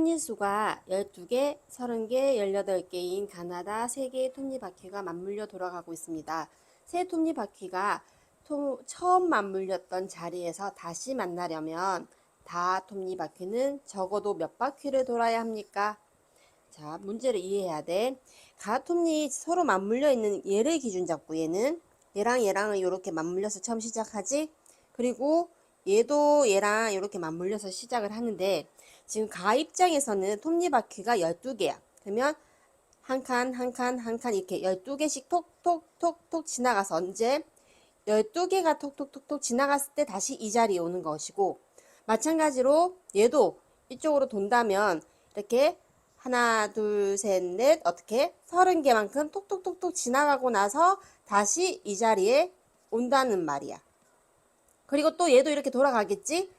톱니수가 12개, 30개, 18개인 가나다 3개의 톱니바퀴가 맞물려 돌아가고 있습니다. 새 톱니바퀴가 처음 맞물렸던 자리에서 다시 만나려면 다 톱니바퀴는 적어도 몇 바퀴를 돌아야 합니까? 자, 문제를 이해해야 돼. 가톱니 서로 맞물려 있는 얘를 기준 잡고 얘랑 얘랑은 이렇게 맞물려서 처음 시작하지? 그리고 얘도 얘랑 이렇게 맞물려서 시작을 하는데 지금 가 입장에서는 톱니바퀴가 12개야. 그러면 한 칸, 한 칸, 한 칸 이렇게 12개씩 톡톡톡톡 지나가서 언제 12개가 톡톡톡톡 지나갔을 때 다시 이 자리에 오는 것이고 마찬가지로 얘도 이쪽으로 돈다면 이렇게 하나, 둘, 셋, 넷 어떻게 30개만큼 톡톡톡톡 지나가고 나서 다시 이 자리에 온다는 말이야. 그리고 또 얘도 이렇게 돌아가겠지?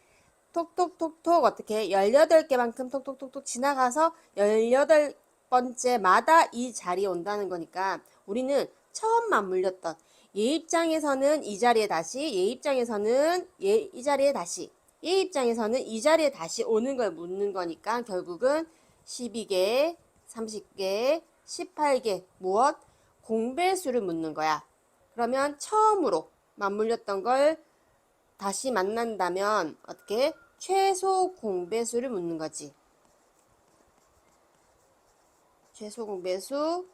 톡톡톡톡 어떻게 18개만큼 톡톡톡톡 지나가서 18번째마다 이 자리에 온다는 거니까 우리는 처음 맞물렸던 얘 입장에서는 이 자리에 다시, 얘 입장에서는 이 자리에 다시, 얘 입장에서는 이 자리에 다시 오는 걸 묻는 거니까 결국은 12개, 30개, 18개 무엇? 공배수를 묻는 거야. 그러면 처음으로 맞물렸던 걸 다시 만난다면 어떻게? 최소 공배수를 묻는 거지. 최소 공배수.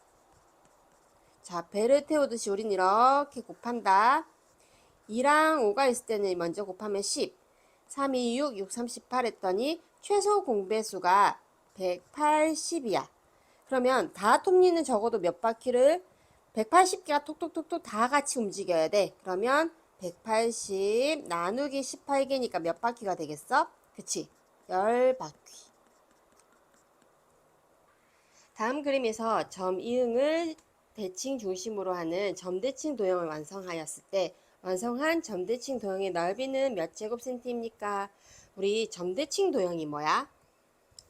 자, 배를 태우듯이 우린 이렇게 곱한다. 2랑 5가 있을 때는 먼저 곱하면 10. 3, 2, 6, 6, 38 했더니 최소 공배수가 180이야. 그러면 다 톱니는 적어도 몇 바퀴를 180개가 톡톡톡톡 다 같이 움직여야 돼. 그러면 180 나누기 18개니까 몇 바퀴가 되겠어? 그치? 10바퀴. 다음 그림에서 점 이응을 대칭 중심으로 하는 점대칭 도형을 완성하였을 때 완성한 점대칭 도형의 넓이는 몇 제곱센티입니까? 우리 점대칭 도형이 뭐야?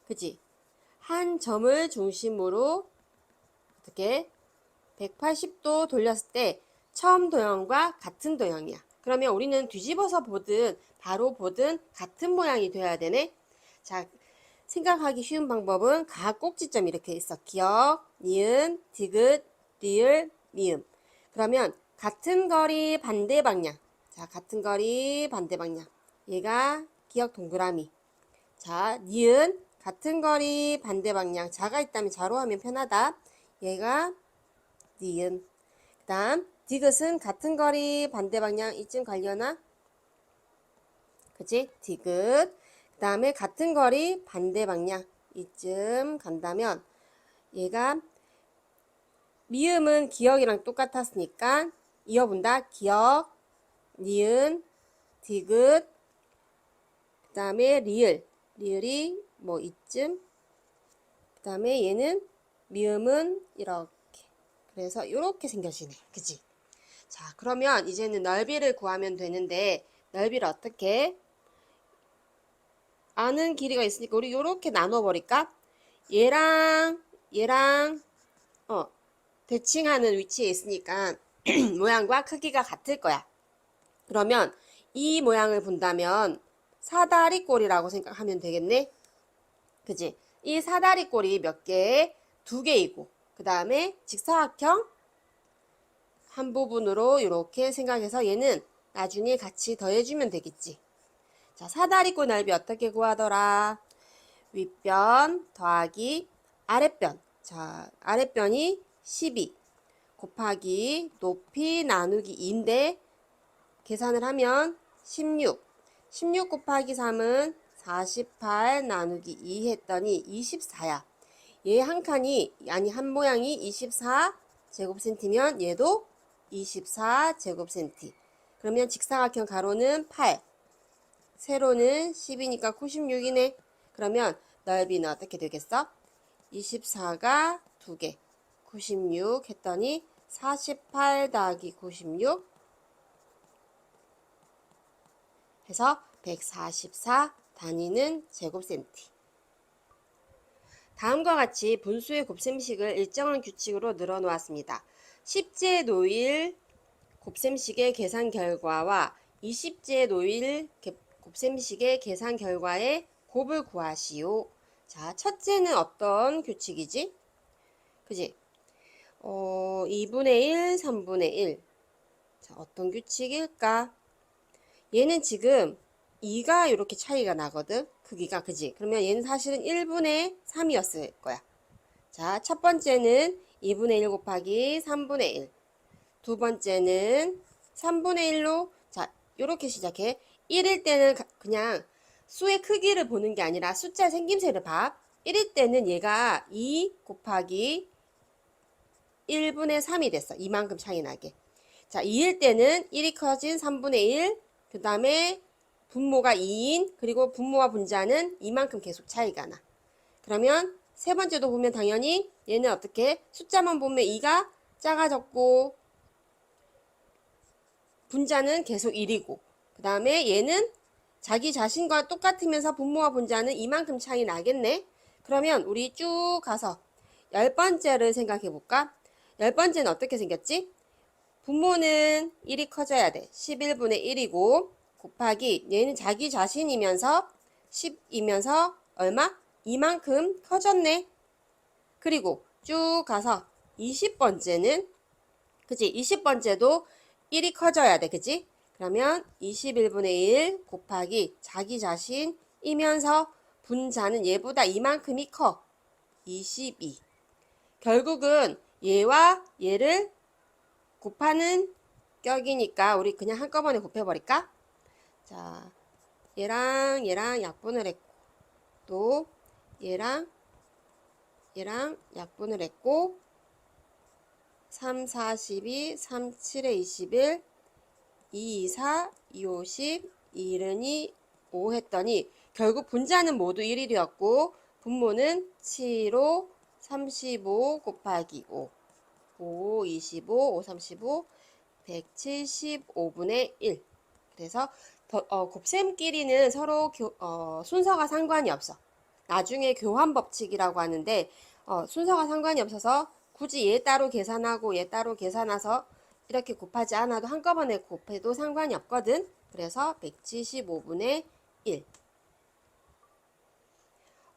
그치? 한 점을 중심으로 어떻게 180도 돌렸을 때 처음 도형과 같은 도형이야. 그러면 우리는 뒤집어서 보든 바로 보든 같은 모양이 돼야 되네. 자, 생각하기 쉬운 방법은 각 꼭지점 이렇게 있어. 기역, 니은, 디귿, 리을, 미음. 그러면 같은 거리 반대 방향. 자, 같은 거리 반대 방향. 얘가 기역 동그라미. 자, 니은 같은 거리 반대 방향. 자가 있다면 자로 하면 편하다. 얘가 니은. 그 다음 디귿은 같은 거리 반대 방향. 이쯤 가려나? 그치? 디귿. 그 다음에 같은 거리 반대 방향. 이쯤 간다면 얘가 미음은 기역이랑 똑같았으니까 이어본다. 기역, 니은, 디귿, 그 다음에 리을. 리을이 뭐 이쯤. 그 다음에 얘는 미음은 이렇게. 그래서 이렇게 생겨지네. 그치? 자, 그러면 이제는 넓이를 구하면 되는데 넓이를 어떻게? 아는 길이가 있으니까 우리 이렇게 나눠버릴까? 얘랑 대칭하는 위치에 있으니까 모양과 크기가 같을 거야. 그러면 이 모양을 본다면 사다리꼴이라고 생각하면 되겠네. 그지? 이 사다리꼴이 몇 개? 2개이고 그 다음에 직사각형 한 부분으로 이렇게 생각해서 얘는 나중에 같이 더해주면 되겠지. 자, 사다리꼴 넓이 어떻게 구하더라? 윗변 더하기 아랫변. 자, 아랫변이 12 곱하기 높이 나누기 2인데 계산을 하면 16. 16 곱하기 3은 48 나누기 2 했더니 24야. 얘 한 칸이 아니 한 모양이 24 제곱센티면 얘도 24 제곱센티. 그러면 직사각형 가로는 8. 세로는 10이니까 96이네. 그러면 넓이는 어떻게 되겠어? 24가 2개. 96 했더니 48 더하기 96 해서 144 단위는 제곱센티. 다음과 같이 분수의 곱셈식을 일정한 규칙으로 늘어놓았습니다. 10제 노일 곱셈식의 계산 결과와 20제 노일 곱셈식의 계산 결과의 곱을 구하시오. 자, 첫째는 어떤 규칙이지? 그지? 2분의 1, 3분의 1. 자, 어떤 규칙일까? 얘는 지금 2가 이렇게 차이가 나거든. 크기가. 그지? 그러면 얘는 사실은 1분의 3이었을 거야. 자, 첫 번째는 2분의 1 곱하기 3분의 1. 두 번째는 3분의 1로, 자, 이렇게 시작해. 1일 때는 그냥 수의 크기를 보는 게 아니라 숫자 생김새를 봐. 1일 때는 얘가 2 곱하기 1분의 3이 됐어. 이만큼 차이 나게. 자, 2일 때는 1이 커진 3분의 1, 그 다음에 분모가 2인, 그리고 분모와 분자는 이만큼 계속 차이가 나. 그러면 세 번째도 보면 당연히 얘는 어떻게? 숫자만 보면 2가 작아졌고, 분자는 계속 1이고, 그 다음에 얘는 자기 자신과 똑같으면서 분모와 분자는 이만큼 차이 나겠네. 그러면 우리 쭉 가서 10번째를 생각해 볼까? 10번째는 어떻게 생겼지? 분모는 1이 커져야 돼. 11분의 1이고 곱하기 얘는 자기 자신이면서 10이면서 얼마? 이만큼 커졌네. 그리고 쭉 가서 20번째는 그치? 20번째도 1이 커져야 돼. 그치? 그러면 21분의 1 곱하기 자기 자신이면서 분자는 얘보다 이만큼이 커. 22. 결국은 얘와 얘를 곱하는 격이니까 우리 그냥 한꺼번에 곱해버릴까? 자, 얘랑 약분을 했고 또 얘랑 약분을 했고 3, 4, 12, 3, 7에 21, 2, 2, 4, 2, 5, 10, 2, 1이 5 했더니 결국 분자는 모두 1이었고 분모는 7, 5, 35 곱하기 5, 5, 25, 5, 35, 175분의 1. 그래서 곱셈끼리는 서로 순서가 상관이 없어. 나중에 교환 법칙이라고 하는데 순서가 상관이 없어서 굳이 얘 따로 계산하고 얘 따로 계산해서 이렇게 곱하지 않아도 한꺼번에 곱해도 상관이 없거든. 그래서 175분의 1.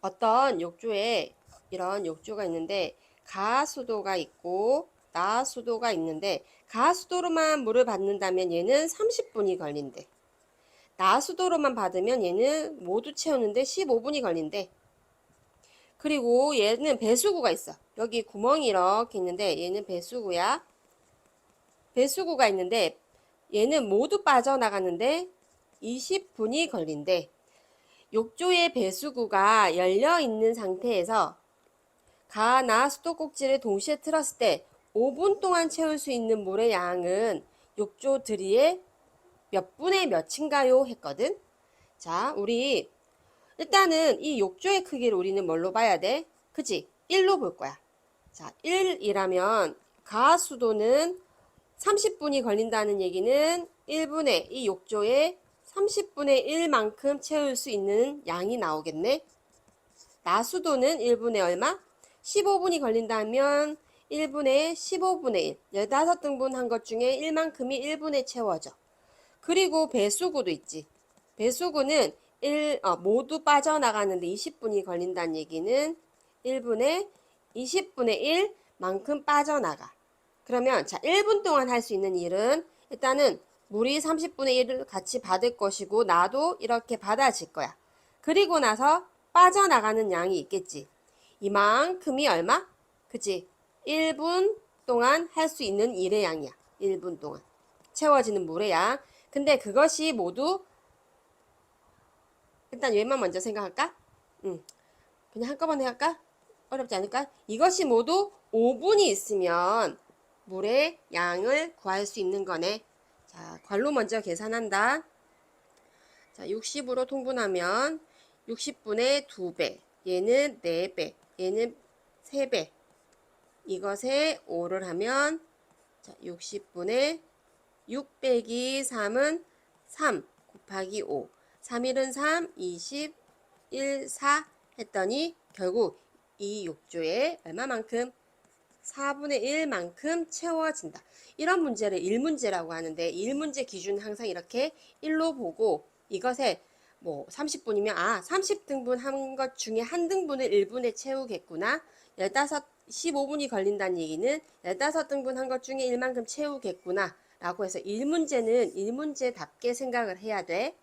어떤 욕조에 이런 욕조가 있는데 가수도가 있고 나수도가 있는데 가수도로만 물을 받는다면 얘는 30분이 걸린대. 나수도로만 받으면 얘는 모두 채우는데 15분이 걸린대. 그리고 얘는 배수구가 있어. 여기 구멍이 이렇게 있는데 얘는 배수구야. 배수구가 있는데 얘는 모두 빠져나가는데 20분이 걸린대. 욕조의 배수구가 열려 있는 상태에서 가나 수도꼭지를 동시에 틀었을 때 5분 동안 채울 수 있는 물의 양은 욕조 드리에 몇 분의 몇인가요? 했거든. 자, 우리 일단은 이 욕조의 크기를 우리는 뭘로 봐야 돼? 그치? 1로 볼 거야. 자, 1이라면 가수도는 30분이 걸린다는 얘기는 1분의 이 욕조에 30분의 1만큼 채울 수 있는 양이 나오겠네. 나수도는 1분의 얼마? 15분이 걸린다면 1분의 15분의 1. 15등분 한 것 중에 1만큼이 1분에 채워져. 그리고 배수구도 있지. 배수구는 모두 빠져나가는데 20분이 걸린다는 얘기는 1분의 20분의 1만큼 빠져나가. 그러면 자 1분 동안 할 수 있는 일은 일단은 물이 30분의 1을 같이 받을 것이고 나도 이렇게 받아질 거야. 그리고 나서 빠져나가는 양이 있겠지. 이만큼이 얼마? 그치? 1분 동안 할 수 있는 일의 양이야. 1분 동안. 채워지는 물의 양. 근데 그것이 모두 일단 얘만 먼저 생각할까? 그냥 한꺼번에 할까? 어렵지 않을까? 이것이 모두 5분이 있으면 물의 양을 구할 수 있는 거네. 자, 괄호 먼저 계산한다. 자, 60으로 통분하면 60분의 2배, 얘는 4배, 얘는 3배. 이것에 5를 하면 자, 60분의 6 빼기 3은 3 곱하기 5. 3일은 3, 20, 1, 4 했더니 결국 이 욕조에 얼마만큼? 4분의 1만큼 채워진다. 이런 문제를 1문제라고 하는데 1문제 기준 항상 이렇게 1로 보고 이것에 뭐 30분이면 30등분 한 것 중에 한 등분을 1분에 채우겠구나. 15분이 걸린다는 얘기는 15등분 한 것 중에 1만큼 채우겠구나. 라고 해서 1문제는 1문제답게 생각을 해야 돼.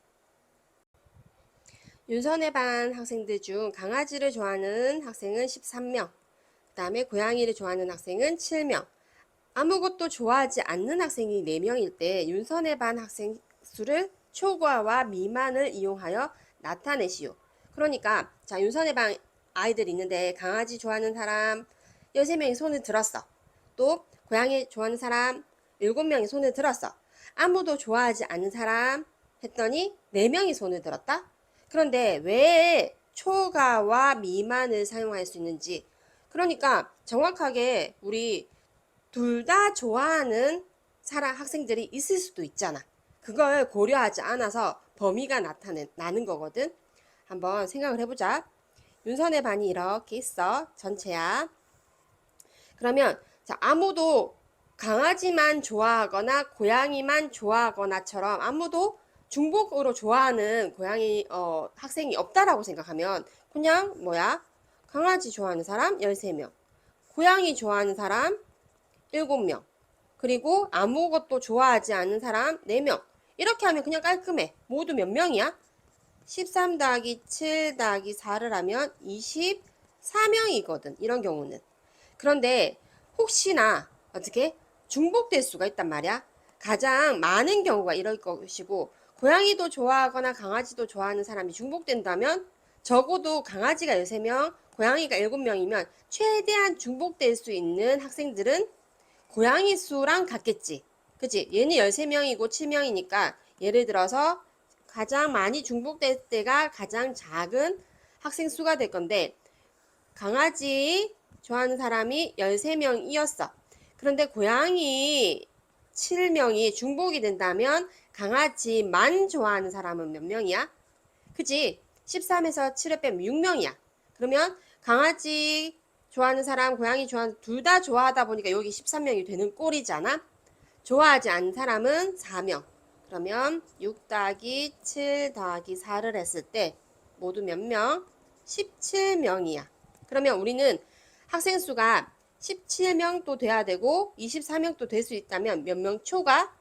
윤선의 반 학생들 중 강아지를 좋아하는 학생은 13명, 그 다음에 고양이를 좋아하는 학생은 7명, 아무것도 좋아하지 않는 학생이 4명일 때 윤선의 반 학생 수를 초과와 미만을 이용하여 나타내시오. 그러니까 자, 윤선의 반 아이들이 있는데 강아지 좋아하는 사람 13명이 손을 들었어. 또 고양이 좋아하는 사람 7명이 손을 들었어. 아무도 좋아하지 않는 사람 했더니 4명이 손을 들었다. 그런데 왜 초과와 미만을 사용할 수 있는지, 그러니까 정확하게 우리 둘 다 좋아하는 사람 학생들이 있을 수도 있잖아. 그걸 고려하지 않아서 범위가 나는 거거든. 한번 생각을 해보자. 윤선의 반이 이렇게 있어. 전체야. 그러면 자, 아무도 강아지만 좋아하거나 고양이만 좋아하거나처럼 아무도 중복으로 좋아하는 고양이 학생이 없다라고 생각하면 그냥 뭐야? 강아지 좋아하는 사람 13명, 고양이 좋아하는 사람 7명, 그리고 아무것도 좋아하지 않는 사람 4명. 이렇게 하면 그냥 깔끔해. 모두 몇 명이야? 13 더하기 7 더하기 4를 하면 24명이거든. 이런 경우는. 그런데 혹시나 어떻게 중복될 수가 있단 말이야. 가장 많은 경우가 이럴 것이고, 고양이도 좋아하거나 강아지도 좋아하는 사람이 중복된다면 적어도 강아지가 13명, 고양이가 7명이면 최대한 중복될 수 있는 학생들은 고양이 수랑 같겠지. 그치? 얘는 13명이고 7명이니까 예를 들어서 가장 많이 중복될 때가 가장 작은 학생 수가 될 건데, 강아지 좋아하는 사람이 13명이었어. 그런데 고양이 7명이 중복이 된다면 강아지만 좋아하는 사람은 몇 명이야? 그치? 13에서 7을 빼면 6명이야. 그러면 강아지 좋아하는 사람, 고양이 좋아하는 둘 다 좋아하다 보니까 여기 13명이 되는 꼴이잖아. 좋아하지 않는 사람은 4명. 그러면 6 더하기 7 더하기 4를 했을 때 모두 몇 명? 17명이야. 그러면 우리는 학생 수가 17명도 돼야 되고 24명도 될 수 있다면 몇 명 초과?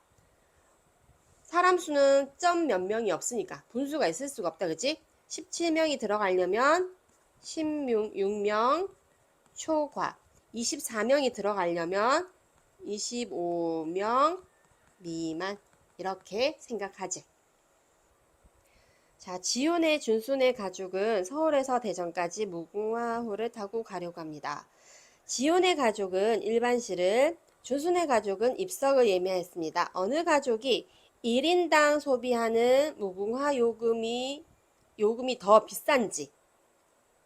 사람 수는 점 몇 명이 없으니까 분수가 있을 수가 없다. 그치? 17명이 들어가려면 16명 초과, 24명이 들어가려면 25명 미만, 이렇게 생각하지. 자, 지훈의 준순의 가족은 서울에서 대전까지 무궁화호를 타고 가려고 합니다. 지훈의 가족은 일반실을, 준순의 가족은 입석을 예매했습니다. 어느 가족이 1인당 소비하는 무궁화 요금이 더 비싼지.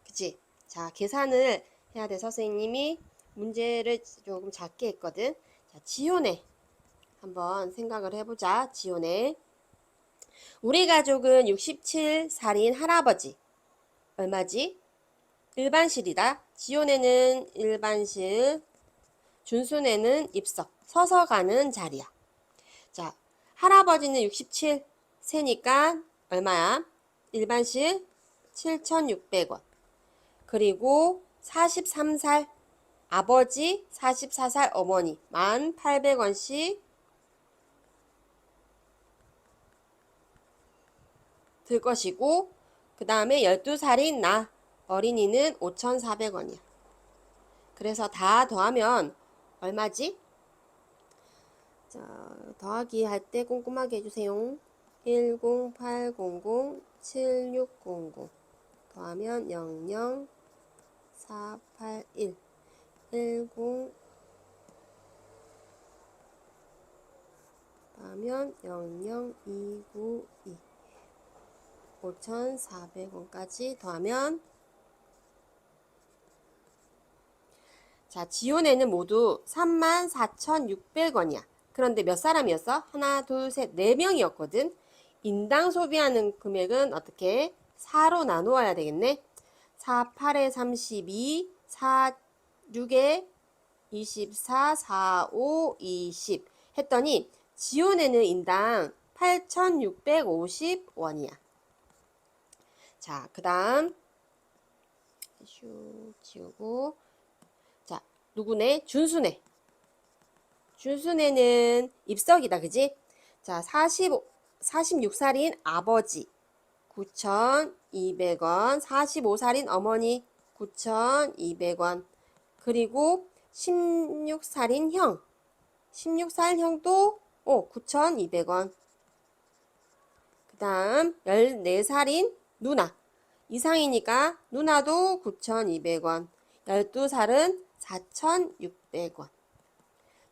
그치? 자, 계산을 해야 돼. 선생님이 문제를 조금 작게 했거든. 자, 지훈의 한번 생각을 해보자. 지훈의. 우리 가족은 67살인 할아버지. 얼마지? 일반실이다. 지훈에는 일반실, 준순에는 입석. 서서 가는 자리야. 자, 할아버지는 67세니까 얼마야? 일반실 7,600원. 그리고 43살 아버지, 44살 어머니 1,800원씩 들 것이고, 그 다음에 12살인 나 어린이는 5,400원이야. 그래서 다 더하면 얼마지? 자, 더하기 할 때 꼼꼼하게 해주세요. 108007600 더하면 00481 10 더하면 00292 5,400원까지 더하면, 자, 지원에는 모두 34,600원이야. 그런데 몇 사람이었어? 하나, 둘, 셋, 4명이었거든. 인당 소비하는 금액은 어떻게? 4로 나누어야 되겠네. 4, 8에 32, 4, 6에 24, 4, 5, 20 했더니 지원에는 인당 8,650원이야. 자, 그 다음 슉 지우고, 자, 누구네? 준수네. 준수네는 입석이다, 그지? 자, 46살인 아버지 9,200원, 45살인 어머니 9,200원, 그리고 16살인 형, 16살 형도 9,200원. 그 다음 14살인 누나, 이상이니까 누나도 9,200원, 12살은 4,600원.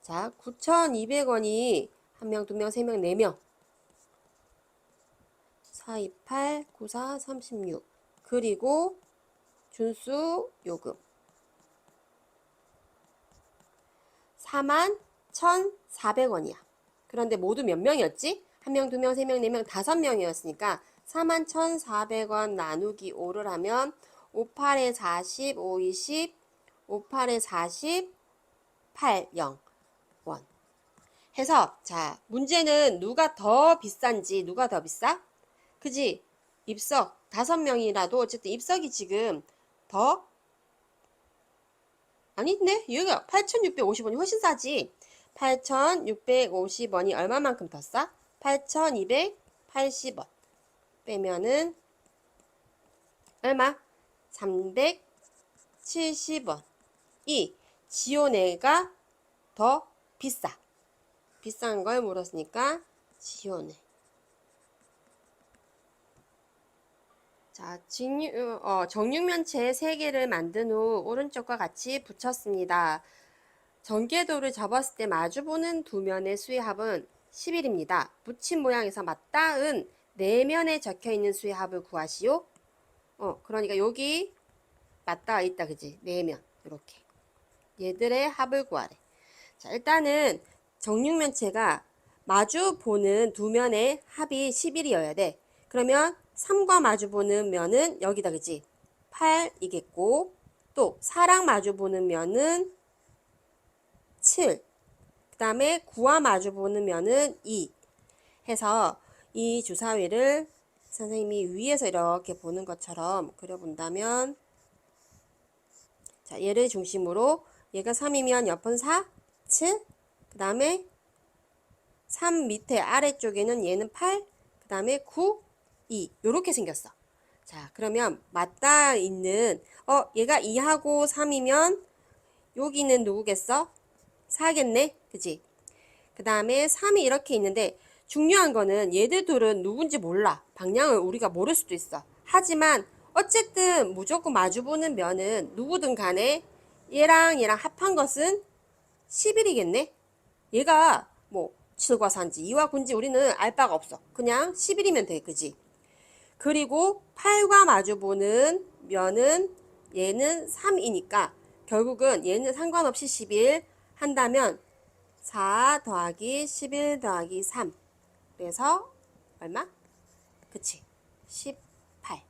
자, 9,200원이 1명, 2명, 3명, 4명. 4, 2, 8, 9, 4, 36. 그리고 준수 요금 41,400원이야. 그런데 모두 몇 명이었지? 1명, 2명, 3명, 4명, 5명이었으니까 41,400원 나누기 5를 하면 5, 8에 40, 5, 20, 5, 8에 40, 8, 0 원. 해서 자, 문제는 누가 더 비싼지, 누가 더 비싸? 그지? 입석 5명이라도 어쨌든 입석이 지금 더 아닌데? 여기가 8,650원이 훨씬 싸지. 8,650원이 얼마만큼 더 싸? 8,280원 빼면은 얼마? 370원. 이 지효네가 더 비싸. 비싼 걸 물었으니까 지효네. 자, 정육면체 3개를 만든 후 오른쪽과 같이 붙였습니다. 전개도를 접었을 때 마주보는 두 면의 수의 합은 11입니다. 붙인 모양에서 맞닿은 4면에 적혀있는 수의 합을 구하시오. 그러니까 여기 맞닿아 있다, 그지? 4면 이렇게 얘들의 합을 구하래. 자, 일단은 정육면체가 마주보는 두 면의 합이 11이어야 돼. 그러면 3과 마주보는 면은 여기다, 그지? 8이겠고, 또 4랑 마주보는 면은 7, 그 다음에 9와 마주보는 면은 2 해서 이 주사위를 선생님이 위에서 이렇게 보는 것처럼 그려본다면, 자, 얘를 중심으로 얘가 3이면 옆은 4, 7, 그 다음에 3 밑에 아래쪽에는 얘는 8, 그 다음에 9, 2 요렇게 생겼어. 자, 그러면 맞닿아 있는 얘가 2하고 3이면 여기는 누구겠어? 4겠네, 그지? 그 다음에 3이 이렇게 있는데 중요한 거는 얘들 둘은 누군지 몰라. 방향을 우리가 모를 수도 있어. 하지만 어쨌든 무조건 마주보는 면은 누구든 간에 얘랑 얘랑 합한 것은 11이겠네? 얘가 뭐 7과 4인지 2와 9인지 우리는 알 바가 없어. 그냥 11이면 돼, 그지? 그리고 8과 마주보는 면은 얘는 3이니까 결국은 얘는 상관없이 11 한다면 4 더하기 11 더하기 3 그래서 얼마? 그치? 18.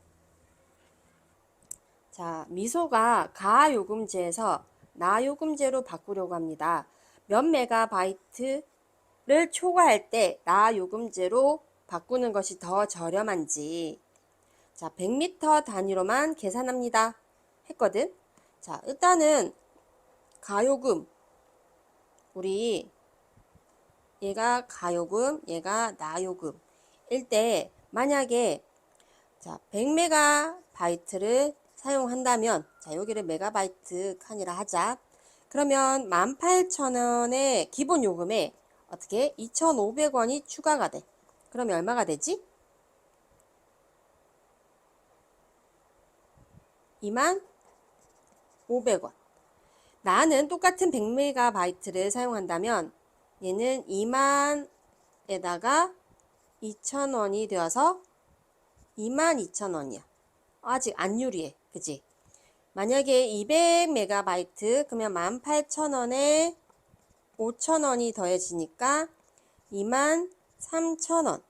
자, 미소가 가요금제에서 나요금제로 바꾸려고 합니다. 몇 메가바이트를 초과할 때 나요금제로 바꾸는 것이 더 저렴한지, 자, 100m 단위로만 계산합니다 했거든. 자, 일단은 가요금, 우리 얘가 가요금, 얘가 나요금 일 때 만약에 자, 100메가바이트를 사용한다면, 자, 여기를 메가바이트 칸이라 하자. 그러면 18,000원의 기본 요금에 어떻게 2,500원이 추가가 돼. 그러면 얼마가 되지? 25,500원. 나는 똑같은 100메가바이트를 사용한다면 얘는 2만에다가 2,000원이 되어서 22,000원이야. 아직 안 유리해. 그지? 만약에 200메가바이트 그러면 18,000원에 5,000원이 더해지니까 23,000원.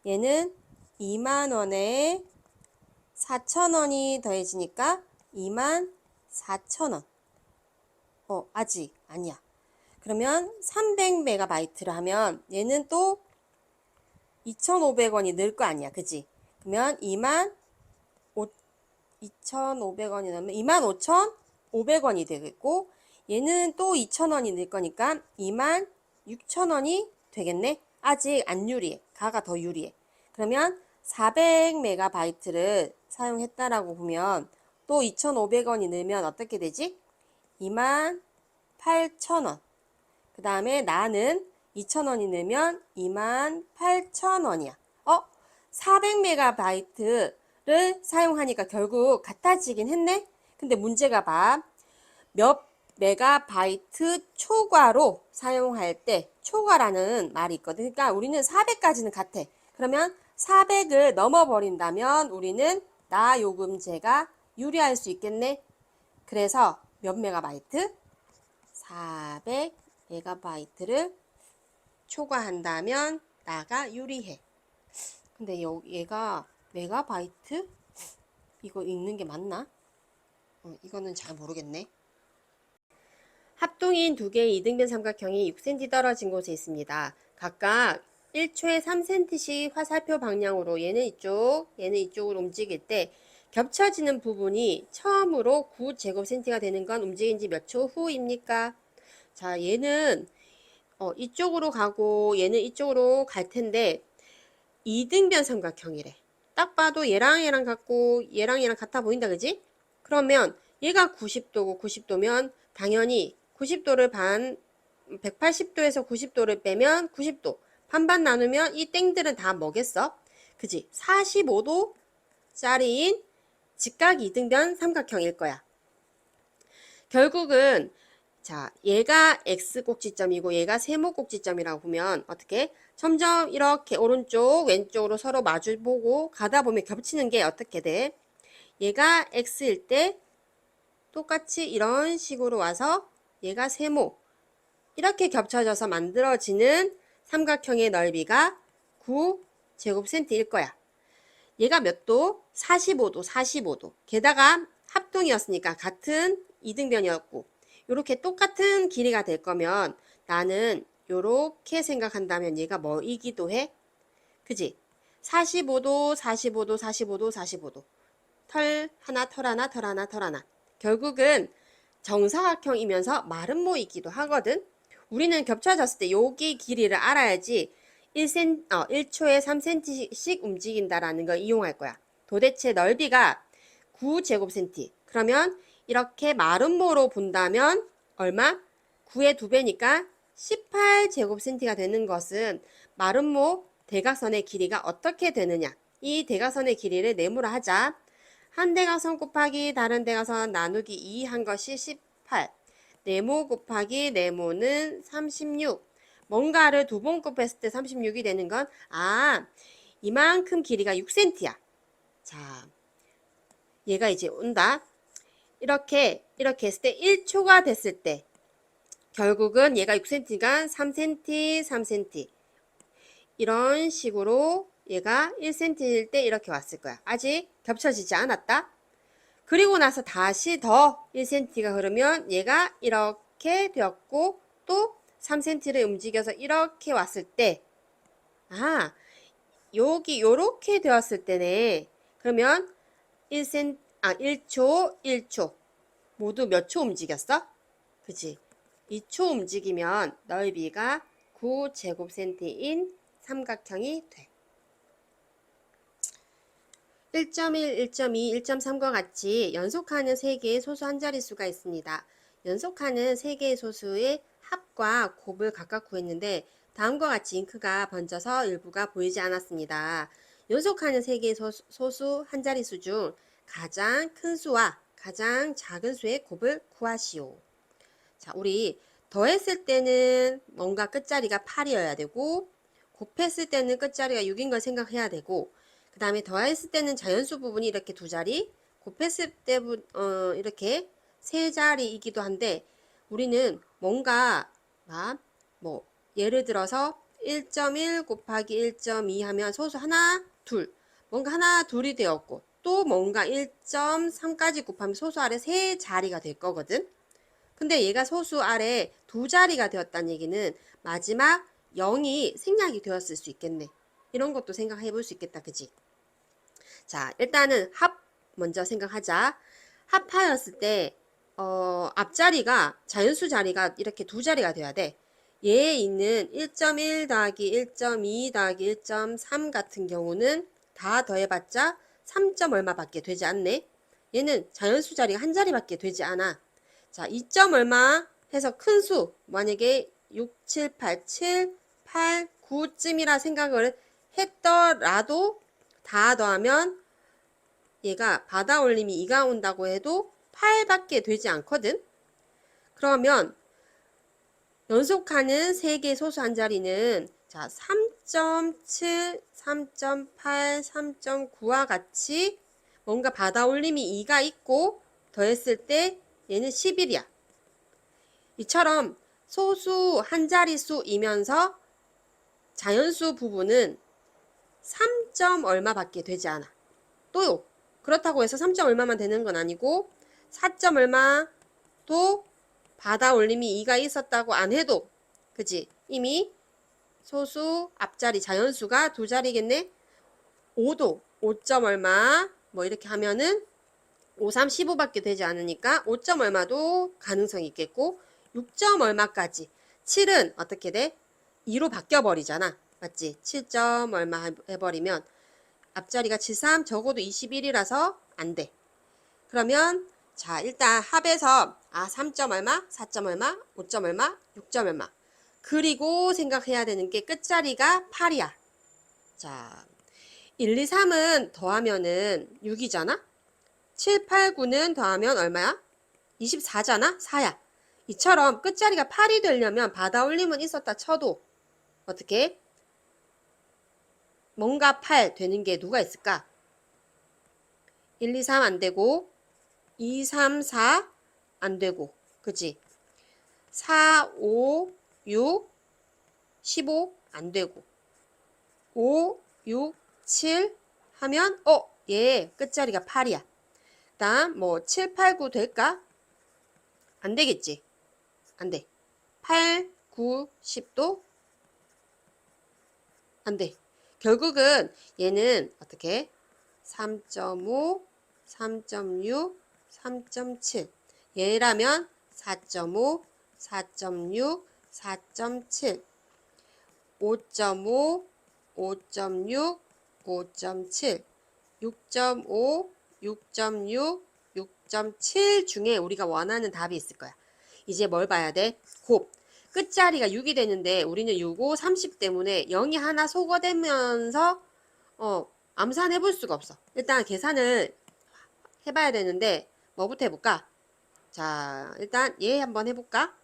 얘는 2만원에 4,000원이 더해지니까 24,000원. 아직 아니야. 그러면 300메가바이트를 하면 얘는 또 2,500원이 늘 거 아니야. 그지? 그러면 2,500원이 넣으면 25,500원이 되겠고, 얘는 또 2,000원이 늘 거니까 26,000원이 되겠네. 아직 안 유리해. 가가 더 유리해. 그러면 400MB를 사용했다라고 보면 또 2,500원이 늘면 어떻게 되지? 28,000원. 그 다음에 나는 2,000원이 늘면 28,000원이야. 400MB를 사용하니까 결국 같아지긴 했네. 근데 문제가 봐. 몇 메가바이트 초과로 사용할 때 초과라는 말이 있거든. 그러니까 우리는 400까지는 같아. 그러면 400을 넘어버린다면 우리는 나 요금제가 유리할 수 있겠네. 그래서 몇 메가바이트? 400 메가바이트를 초과한다면 나가 유리해. 근데 얘가 메가바이트? 이거 읽는 게 맞나? 이거는 잘 모르겠네. 합동인 두 개의 이등변 삼각형이 6cm 떨어진 곳에 있습니다. 각각 1초에 3cm씩 화살표 방향으로 얘는 이쪽, 얘는 이쪽으로 움직일 때 겹쳐지는 부분이 처음으로 9제곱cm가 되는 건 움직인 지 몇 초 후입니까? 자, 얘는 이쪽으로 가고 얘는 이쪽으로 갈 텐데 이등변 삼각형이래. 딱 봐도 얘랑 얘랑 같고 얘랑 얘랑 같아 보인다, 그지? 그러면 얘가 90도고 90도면 당연히 90도를 180도에서 90도를 빼면 90도. 반반 나누면 이 땡들은 다 뭐겠어? 그지? 45도짜리인 직각 이등변 삼각형일 거야. 결국은 자, 얘가 X 꼭지점이고 얘가 세모 꼭지점이라고 보면 어떻게? 점점 이렇게 오른쪽 왼쪽으로 서로 마주보고 가다 보면 겹치는 게 어떻게 돼? 얘가 X일 때 똑같이 이런 식으로 와서 얘가 세모 이렇게 겹쳐져서 만들어지는 삼각형의 넓이가 9제곱cm일 거야. 얘가 몇 도? 45도, 45도. 게다가 합동이었으니까 같은 이등변이었고 이렇게 똑같은 길이가 될 거면 나는 이렇게 생각한다면 얘가 뭐이기도 해? 그지? 45도, 45도, 45도, 45도. 털 하나, 털 하나, 털 하나, 털 하나. 결국은 정사각형이면서 마름모이기도 하거든. 우리는 겹쳐졌을 때 여기 길이를 알아야지 1초에 3cm씩 움직인다라는 걸 이용할 거야. 도대체 넓이가 9제곱cm. 그러면 이렇게 마름모로 본다면 얼마? 9의 2배니까 18제곱cm가 되는 것은 마름모 대각선의 길이가 어떻게 되느냐. 이 대각선의 길이를 네모로 하자. 한 대각선 곱하기 다른 대각선 나누기 2 한 것이 18. 네모 곱하기 네모는 36. 뭔가를 두 번 곱했을 때 36이 되는 건 이만큼 길이가 6cm야. 자, 얘가 이제 온다. 이렇게 했을 때 1초가 됐을 때 결국은 얘가 6cm가 3cm, 3cm 이런 식으로 얘가 1cm일 때 이렇게 왔을 거야. 아직 겹쳐지지 않았다. 그리고 나서 다시 더 1cm가 흐르면 얘가 이렇게 되었고 또 3cm를 움직여서 이렇게 왔을 때 여기 요렇게 되었을 때네. 그러면 1초, 1초 모두 몇 초 움직였어? 그치? 2초 움직이면 넓이가 9제곱cm인 삼각형이 돼. 1.1, 1.2, 1.3과 같이 연속하는 3개의 소수 한 자릿수가 있습니다. 연속하는 3개의 소수의 합과 곱을 각각 구했는데 다음과 같이 잉크가 번져서 일부가 보이지 않았습니다. 연속하는 3개의 소수 한 자릿수 중 가장 큰 수와 가장 작은 수의 곱을 구하시오. 자, 우리 더했을 때는 뭔가 끝자리가 8이어야 되고 곱했을 때는 끝자리가 6인 걸 생각해야 되고 그 다음에 더했을 때는 자연수 부분이 이렇게 두 자리, 곱했을 때 이렇게 세 자리이기도 한데 우리는 뭔가 예를 들어서 1.1 곱하기 1.2 하면 소수 하나, 둘 뭔가 하나, 둘이 되었고 또 뭔가 1.3까지 곱하면 소수 아래 세 자리가 될 거거든. 근데 얘가 소수 아래 두 자리가 되었다는 얘기는 마지막 0이 생략이 되었을 수 있겠네. 이런 것도 생각해 볼 수 있겠다. 그지? 자, 일단은 먼저 생각하자. 합하였을 때 앞자리가 자연수 자리가 이렇게 두 자리가 돼야 돼. 얘에 있는 1.1 더하기 1.2 더하기 1.3 같은 경우는 다 더해봤자 3점 얼마밖에 되지 않네. 얘는 자연수 자리가 한 자리밖에 되지 않아. 자, 2점 얼마 해서 큰 수, 만약에 6, 7, 8, 7, 8, 9쯤이라 생각을 했더라도 다 더하면 얘가 받아 올림이 2가 온다고 해도 8밖에 되지 않거든. 그러면 연속하는 3개 소수 한 자리는 자 3.7, 3.8, 3.9와 같이 뭔가 받아 올림이 2가 있고 더했을 때 얘는 11이야. 이처럼 소수 한 자릿수이면서 자연수 부분은 3점 얼마밖에 되지 않아. 또요. 그렇다고 해서 3점 얼마만 되는 건 아니고 4점 얼마도 받아 올림이 2가 있었다고 안 해도 그지? 이미 소수 앞자리 자연수가 두 자리겠네. 5도 5점 얼마 뭐 이렇게 하면은 5, 3, 15밖에 되지 않으니까 5점 얼마도 가능성이 있겠고 6점 얼마까지 7은 어떻게 돼? 2로 바뀌어버리잖아. 맞지? 7점 얼마 해버리면 앞자리가 73 적어도 21이라서 안 돼. 그러면 자 일단 합에서 3점 얼마, 4점 얼마, 5점 얼마, 6점 얼마 그리고 생각해야 되는 게 끝자리가 8이야. 자 1, 2, 3은 더하면은 6이잖아. 7, 8, 9는 더하면 얼마야? 24잖아? 4야. 이처럼 끝자리가 8이 되려면 받아 올림은 있었다 쳐도 어떻게? 뭔가 8 되는 게 누가 있을까? 1, 2, 3 안 되고 2, 3, 4 안 되고 그치? 4, 5, 6, 15 안 되고 5, 6, 7 하면 얘 끝자리가 8이야. 다음 뭐 7, 8, 9 될까? 안 되겠지? 안 돼. 8, 9, 10도 안 돼. 결국은 얘는 어떻게? 3.5, 3.6, 3.7 얘라면 4.5, 4.6, 4.7 5.5, 5.6, 5.7 6.5, 6.6, 6.7 중에 우리가 원하는 답이 있을 거야. 이제 뭘 봐야 돼? 곱. 끝자리가 6이 되는데 우리는 6, 5, 30 때문에 0이 하나 소거되면서 암산해 볼 수가 없어. 일단 계산을 해봐야 되는데 뭐부터 해볼까? 자 일단 얘 한번 해볼까?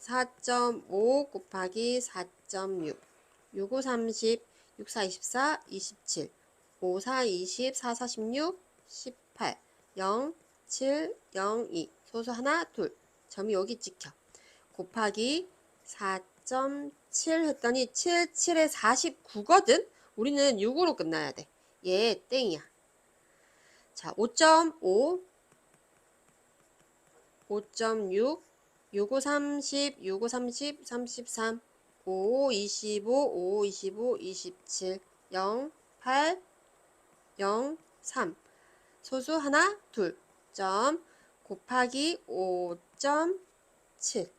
4.5 곱하기 4.6 6, 5, 30 6, 4, 24 27 5, 4, 20 4, 46 18 0, 7, 0, 2 소수 하나 둘 점이 여기 찍혀. 곱하기 4.7 했더니 7, 7에 49거든? 우리는 6으로 끝나야 돼. 얘 땡이야. 자, 5.5, 5.6, 6, 5, 30, 6, 5, 30, 33, 5, 25, 5, 25, 27, 0, 8, 0, 3. 소수 하나, 둘. 점 곱하기 5.7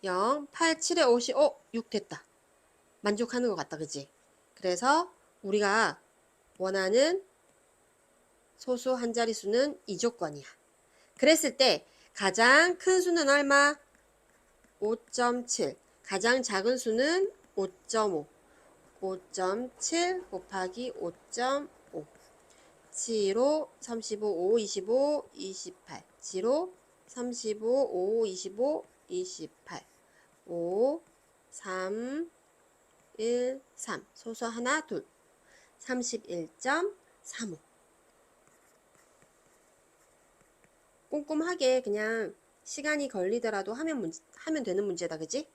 0, 8, 7에 50, 6 됐다. 만족하는 것 같다, 그치? 그래서 우리가 원하는 소수 한 자릿수는 이 조건이야. 그랬을 때 가장 큰 수는 얼마? 5.7. 가장 작은 수는 5.5. 5.7 곱하기 5.5. 7호 35, 5, 25, 28. 7호 35, 5, 25, 28. 5, 3, 1, 3. 소수 하나, 둘. 31.35. 꼼꼼하게 그냥 시간이 걸리더라도 하면 되는 문제다, 그지?